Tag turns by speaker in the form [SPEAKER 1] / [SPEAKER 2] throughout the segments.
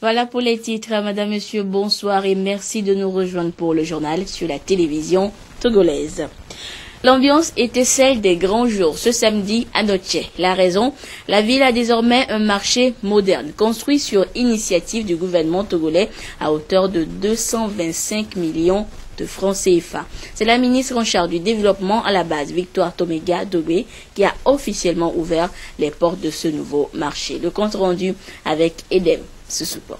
[SPEAKER 1] Voilà pour les titres. Madame, Monsieur, bonsoir et merci de nous rejoindre pour le journal sur la télévision togolaise. L'ambiance était celle des grands jours ce samedi à Noche. La raison, la ville a désormais un marché moderne construit sur initiative du gouvernement togolais à hauteur de 225 millions de francs CFA. C'est la ministre en charge du développement à la base, Victoire Tomega Dogbe, qui a officiellement ouvert les portes de ce nouveau marché. Le compte rendu avec Edem Sussupo.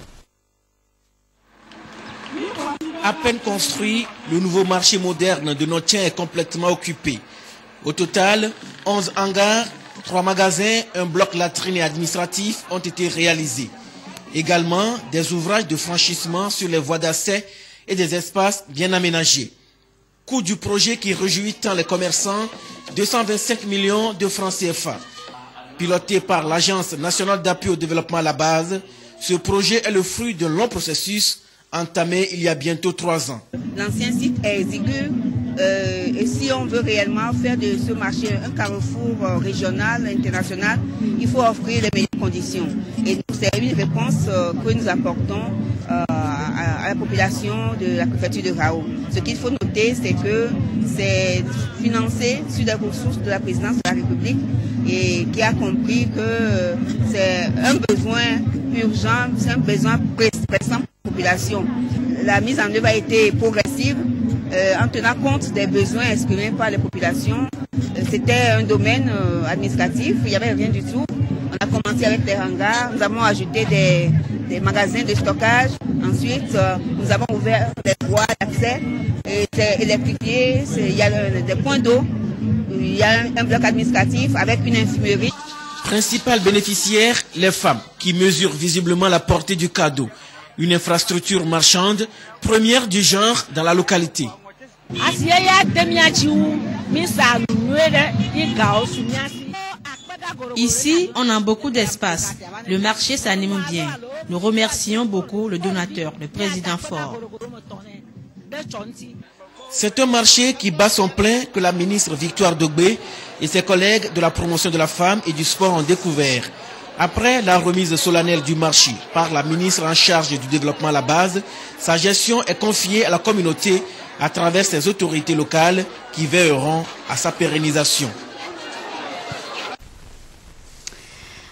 [SPEAKER 2] À peine construit, le nouveau marché moderne de Noche est complètement occupé. Au total, 11 hangars, 3 magasins, un bloc latrine et administratif ont été réalisés. Également, des ouvrages de franchissement sur les voies d'accès et des espaces bien aménagés. Coût du projet qui réjouit tant les commerçants, 225 millions de francs CFA. Piloté par l'Agence nationale d'appui au développement à la base, ce projet est le fruit d'un long processus entamé il y a bientôt 3 ans.
[SPEAKER 3] L'ancien site est exigu et si on veut réellement faire de ce marché un carrefour régional, international, il faut offrir les meilleures conditions. Et c'est une réponse que nous apportons à la population de la préfecture de Gao. Ce qu'il faut noter, c'est que c'est financé sur des ressources de la présidence de la République et qui a compris que c'est un besoin urgent, c'est un besoin pressant pour la population. La mise en œuvre a été progressive en tenant compte des besoins exprimés par les populations. C'était un domaine administratif, il n'y avait rien du tout. On a commencé avec des hangars, nous avons ajouté des magasins de stockage. Ensuite, nous avons ouvert des voies d'accès. C'est électrifié, il y a des points d'eau, il y a un bloc administratif avec une infirmerie.
[SPEAKER 2] Principales bénéficiaires, les femmes, qui mesurent visiblement la portée du cadeau. Une infrastructure marchande, première du genre dans la localité.
[SPEAKER 4] Ici, on a beaucoup d'espace. Le marché s'anime bien. Nous remercions beaucoup le donateur, le président Fort.
[SPEAKER 2] C'est un marché qui bat son plein que la ministre Victoire Dogbe et ses collègues de la promotion de la femme et du sport ont découvert. Après la remise solennelle du marché par la ministre en charge du développement à la base, sa gestion est confiée à la communauté à travers ses autorités locales qui veilleront à sa pérennisation.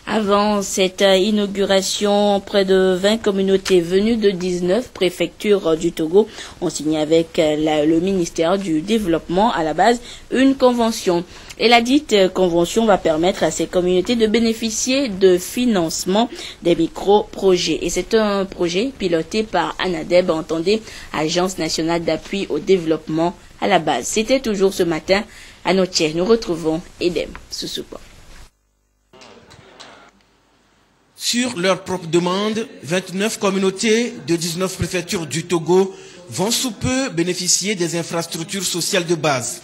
[SPEAKER 1] Avant cette inauguration, près de 20 communautés venues de 19 préfectures du Togo ont signé avec le ministère du Développement à la base une convention. Et la dite convention va permettre à ces communautés de bénéficier de financement des micro-projets. Et c'est un projet piloté par ANADEB, entendez, Agence nationale d'appui au développement à la base. C'était toujours ce matin à Noche. Nous retrouvons Edem Sussupo.
[SPEAKER 2] Sur leur propre demande, 29 communautés de 19 préfectures du Togo vont sous peu bénéficier des infrastructures sociales de base.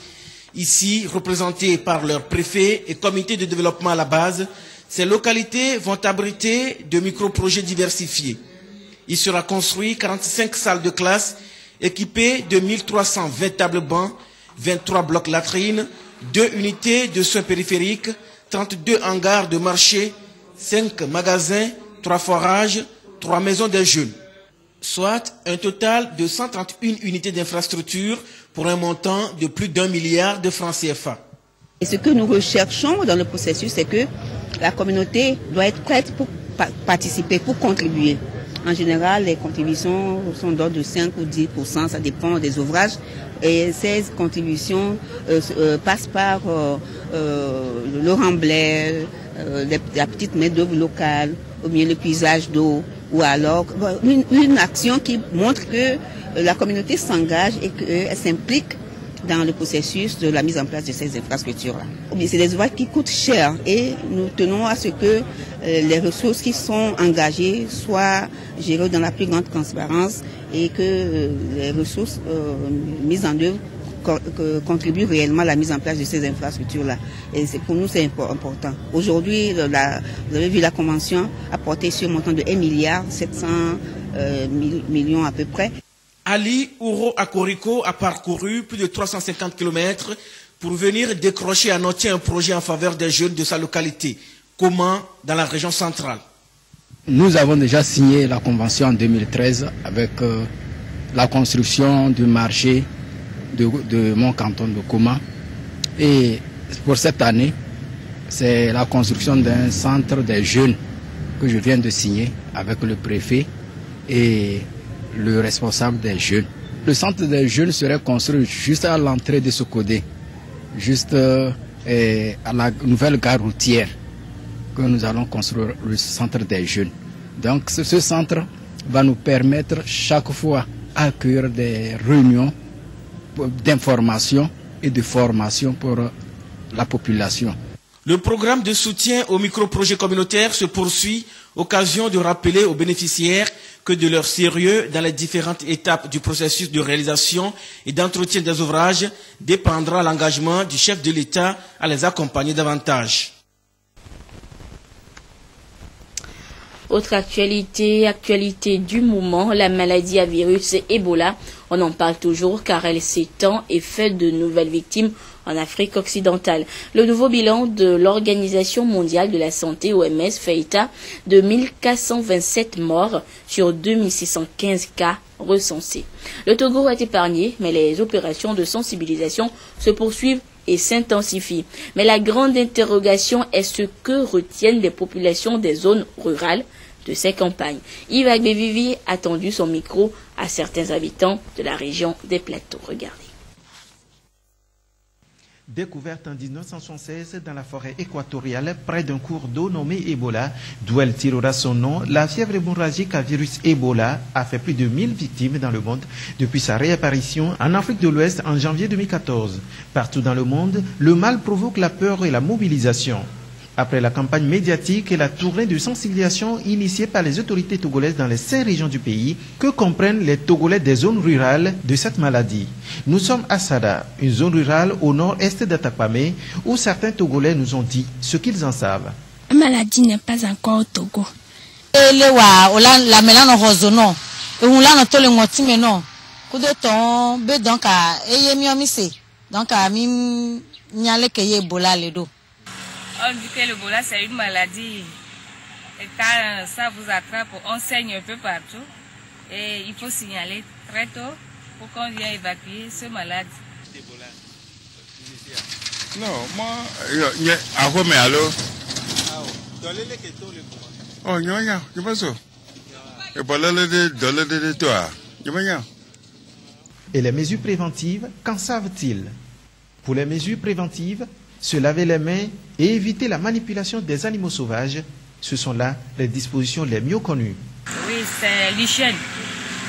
[SPEAKER 2] Ici, représentées par leurs préfets et comités de développement à la base, ces localités vont abriter de micro-projets diversifiés. Il sera construit 45 salles de classe équipées de 1320 tables bancs, 23 blocs latrines, 2 unités de soins périphériques, 32 hangars de marché, 5 magasins, 3 forages, 3 maisons des jeunes, soit un total de 131 unités d'infrastructure pour un montant de plus d'1 milliard de francs CFA.
[SPEAKER 3] Et ce que nous recherchons dans le processus, c'est que la communauté doit être prête pour participer, pour contribuer. En général, les contributions sont d'ordre de 5 ou 10%, ça dépend des ouvrages. Et ces contributions passent par le remblai, la petite main-d'œuvre locale, ou bien le puisage d'eau, ou alors une action qui montre que la communauté s'engage et qu'elle s'implique dans le processus de la mise en place de ces infrastructures-là. C'est des ouvrages qui coûtent cher et nous tenons à ce que les ressources qui sont engagées soient gérées dans la plus grande transparence et que les ressources mises en œuvre contribuent réellement à la mise en place de ces infrastructures-là. Et pour nous, c'est important. Aujourd'hui, vous avez vu la convention a porté sur un montant de 1 milliard 700 millions à peu près.
[SPEAKER 2] Ali Ouro Akoriko a parcouru plus de 350 km pour venir décrocher à Noche un projet en faveur des jeunes de sa localité. Comment dans la région centrale?
[SPEAKER 5] Nous avons déjà signé la convention en 2013 avec la construction du marché de mon canton de Kouma. Et pour cette année, c'est la construction d'un centre des jeunes que je viens de signer avec le préfet et le responsable des jeunes. Le centre des jeunes serait construit juste à l'entrée de Sokodé, juste à la nouvelle gare routière que nous allons construire le centre des jeunes. Donc ce centre va nous permettre chaque fois d'accueillir des réunions d'information et de formation pour la population.
[SPEAKER 2] Le programme de soutien aux micro-projets communautaires se poursuit, occasion de rappeler aux bénéficiaires que de leur sérieux dans les différentes étapes du processus de réalisation et d'entretien des ouvrages dépendra l'engagement du chef de l'État à les accompagner davantage.
[SPEAKER 1] Autre actualité du moment, la maladie à virus Ebola. On en parle toujours car elle s'étend et fait de nouvelles victimes en Afrique occidentale. Le nouveau bilan de l'Organisation mondiale de la santé, OMS, fait état de 1427 morts sur 2615 cas recensés. Le Togo est épargné, mais les opérations de sensibilisation se poursuivent et s'intensifient. Mais la grande interrogation est ce que retiennent les populations des zones rurales de ces campagnes. Yves Agbevivi a tendu son micro à certains habitants de la région des Plateaux. Regardez.
[SPEAKER 6] Découverte en 1976 dans la forêt équatoriale près d'un cours d'eau nommé Ebola, d'où elle tirera son nom, la fièvre hémorragique à virus Ebola a fait plus de 1000 victimes dans le monde depuis sa réapparition en Afrique de l'Ouest en janvier 2014. Partout dans le monde, le mal provoque la peur et la mobilisation. Après la campagne médiatique et la tournée de sensibilisation initiée par les autorités togolaises dans les 5 régions du pays, que comprennent les Togolais des zones rurales de cette maladie? Nous sommes à Sada, une zone rurale au nord-est d'Atakpamé, où certains Togolais nous ont dit ce qu'ils en savent.
[SPEAKER 7] La maladie n'est pas encore au Togo.
[SPEAKER 8] On dit que l'Ebola c'est une maladie et quand ça vous attrape, on saigne un peu partout et il faut signaler très tôt pour qu'on vienne évacuer ce malade.
[SPEAKER 9] Non, moi,
[SPEAKER 6] Et les mesures préventives, qu'en savent-ils? Pour les mesures préventives, se laver les mains et éviter la manipulation des animaux sauvages, ce sont là les dispositions les mieux connues.
[SPEAKER 8] Oui, c'est l'hygiène.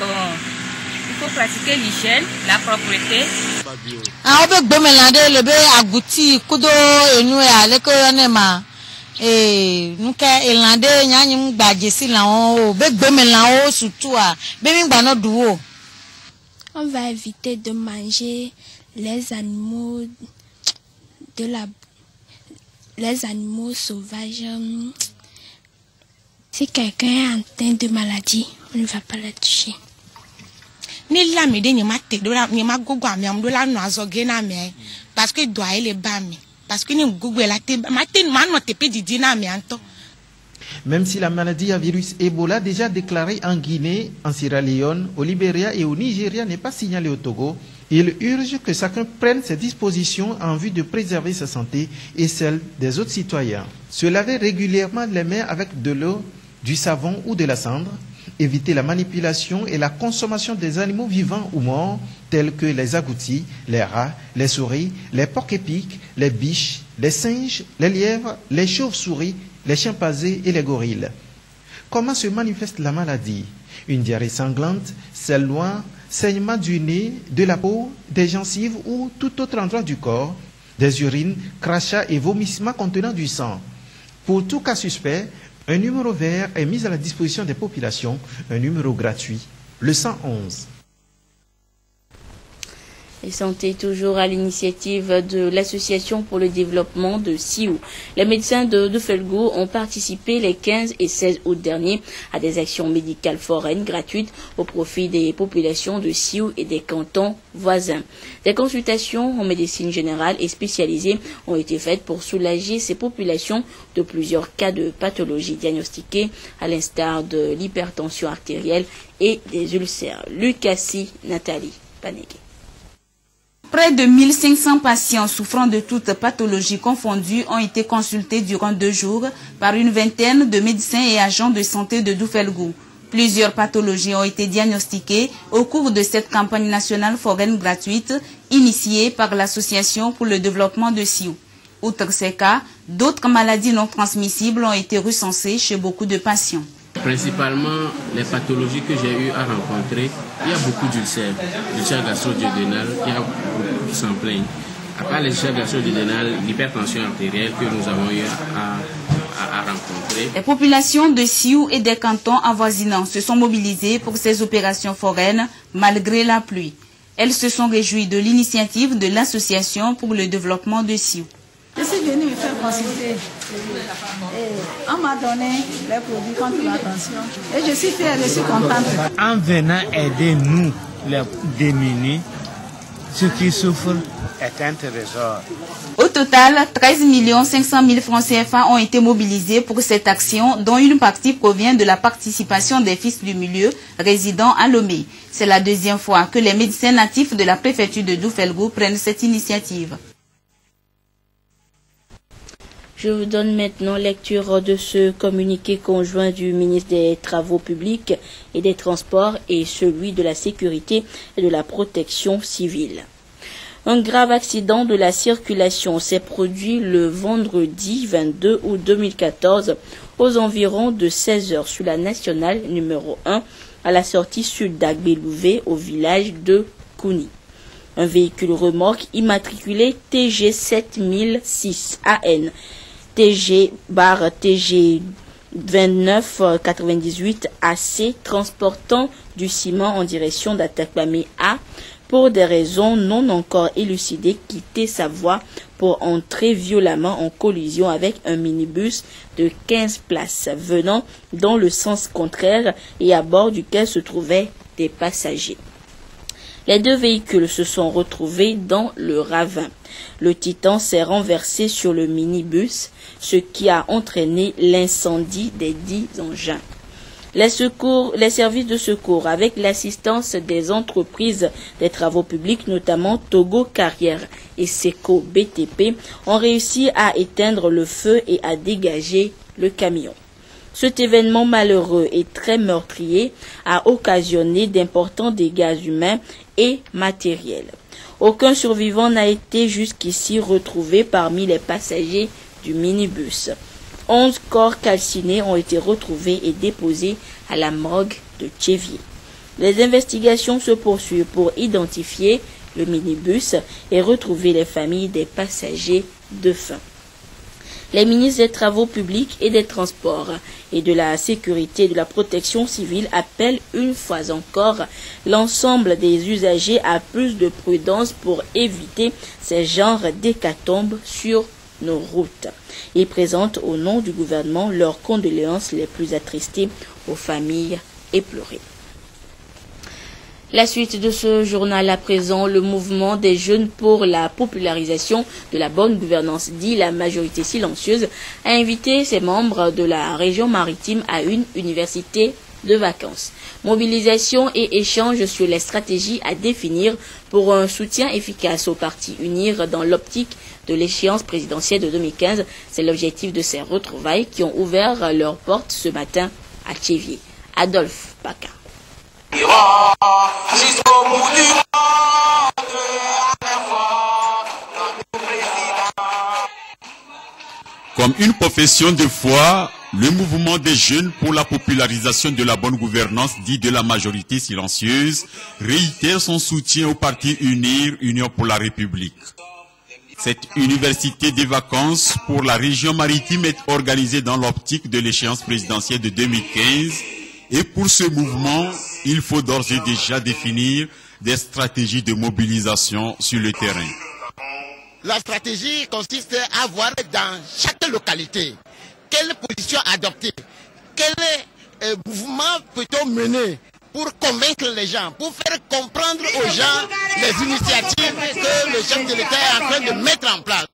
[SPEAKER 8] Bon, il faut pratiquer l'hygiène, la propreté.
[SPEAKER 7] On va éviter de manger les animaux les animaux sauvages. Si quelqu'un est atteint de maladie, on ne va pas la toucher.
[SPEAKER 4] Parce que doit aller parce que
[SPEAKER 6] Même si la maladie à virus Ebola déjà déclarée en Guinée, en Sierra Leone, au Libéria et au Nigeria n'est pas signalée au Togo, il urge que chacun prenne ses dispositions en vue de préserver sa santé et celle des autres citoyens. Se laver régulièrement les mains avec de l'eau, du savon ou de la cendre, éviter la manipulation et la consommation des animaux vivants ou morts tels que les agoutis, les rats, les souris, les porcs-épics, les biches, les singes, les lièvres, les chauves-souris, les chimpanzés et les gorilles. Comment se manifeste la maladie? Une diarrhée sanglante, selles noires, saignement du nez, de la peau, des gencives ou tout autre endroit du corps, des urines, crachats et vomissements contenant du sang. Pour tout cas suspect, un numéro vert est mis à la disposition des populations, un numéro gratuit, le 111.
[SPEAKER 1] Et santé toujours à l'initiative de l'Association pour le développement de Sioux. Les médecins de Doufelgou ont participé les 15 et 16 août dernier à des actions médicales foraines gratuites au profit des populations de Sioux et des cantons voisins. Des consultations en médecine générale et spécialisée ont été faites pour soulager ces populations de plusieurs cas de pathologies diagnostiquées, à l'instar de l'hypertension artérielle et des ulcères. Lucassi, Nathalie Panégué.
[SPEAKER 9] Près de 1500 patients souffrant de toutes pathologies confondues ont été consultés durant 2 jours par une vingtaine de médecins et agents de santé de Doufelgou. Plusieurs pathologies ont été diagnostiquées au cours de cette campagne nationale foraine gratuite initiée par l'Association pour le développement de Sioux. Outre ces cas, d'autres maladies non transmissibles ont été recensées chez beaucoup de patients.
[SPEAKER 10] Principalement, les pathologies que j'ai eu à rencontrer, il y a beaucoup d'ulcères gastro-duodénal, il y a beaucoup qui s'en plaignent. À part les ulcères gastro-duodénal, l'hypertension artérielle que nous avons eu à rencontrer.
[SPEAKER 9] Les populations de Sioux et des cantons avoisinants se sont mobilisées pour ces opérations foraines malgré la pluie. Elles se sont réjouies de l'initiative de l'Association pour le développement de Sioux.
[SPEAKER 11] Je suis venue me faire consulter et on m'a donné les produits contre la tension et je suis fière, je suis contente.
[SPEAKER 12] En venant aider nous, les démunis, ceux qui souffrent, est un trésor.
[SPEAKER 9] Au total, 13 500 000 francs CFA ont été mobilisés pour cette action, dont une partie provient de la participation des fils du milieu résidant à Lomé. C'est la deuxième fois que les médecins natifs de la préfecture de Doufelgou prennent cette initiative.
[SPEAKER 1] Je vous donne maintenant lecture de ce communiqué conjoint du ministre des Travaux publics et des Transports et celui de la Sécurité et de la Protection civile. Un grave accident de la circulation s'est produit le vendredi 22 août 2014 aux environs de 16 h sur la nationale numéro 1 à la sortie sud d'Agbelouvé au village de Kouni. Un véhicule remorque immatriculé TG 7006 AN TG 2998 AC transportant du ciment en direction d'Atakpamé A pour des raisons non encore élucidées quittait sa voie pour entrer violemment en collision avec un minibus de 15 places venant dans le sens contraire et à bord duquel se trouvaient des passagers. Les deux véhicules se sont retrouvés dans le ravin. Le Titan s'est renversé sur le minibus, ce qui a entraîné l'incendie des 10 engins. Les services de secours, avec l'assistance des entreprises des travaux publics, notamment Togo Carrière et Seco BTP, ont réussi à éteindre le feu et à dégager le camion. Cet événement malheureux et très meurtrier a occasionné d'importants dégâts humains et matériels. Aucun survivant n'a été jusqu'ici retrouvé parmi les passagers du minibus. 11 corps calcinés ont été retrouvés et déposés à la morgue de Tchévier. Les investigations se poursuivent pour identifier le minibus et retrouver les familles des passagers défunts. Les ministres des Travaux publics et des Transports et de la Sécurité et de la Protection civile appellent une fois encore l'ensemble des usagers à plus de prudence pour éviter ces genres d'hécatombes sur nos routes. Ils présentent au nom du gouvernement leurs condoléances les plus attristées aux familles éplorées. La suite de ce journal à présent, le mouvement des jeunes pour la popularisation de la bonne gouvernance, dit la majorité silencieuse, a invité ses membres de la région maritime à une université de vacances. Mobilisation et échange sur les stratégies à définir pour un soutien efficace au parti UNIR dans l'optique de l'échéance présidentielle de 2015. C'est l'objectif de ces retrouvailles qui ont ouvert leurs portes ce matin à Tchévier. Adolphe Paca.
[SPEAKER 13] Comme une profession de foi, le mouvement des jeunes pour la popularisation de la bonne gouvernance, dit de la majorité silencieuse, réitère son soutien au parti UNIR, Union pour la République. Cette université des vacances pour la région maritime est organisée dans l'optique de l'échéance présidentielle de 2015. Et pour ce mouvement, il faut d'ores et déjà définir des stratégies de mobilisation sur le terrain.
[SPEAKER 14] La stratégie consiste à voir dans chaque localité quelle position adopter, quel mouvement peut-on mener pour convaincre les gens, pour faire comprendre aux gens les initiatives que le chef de l'État est en train de mettre en place.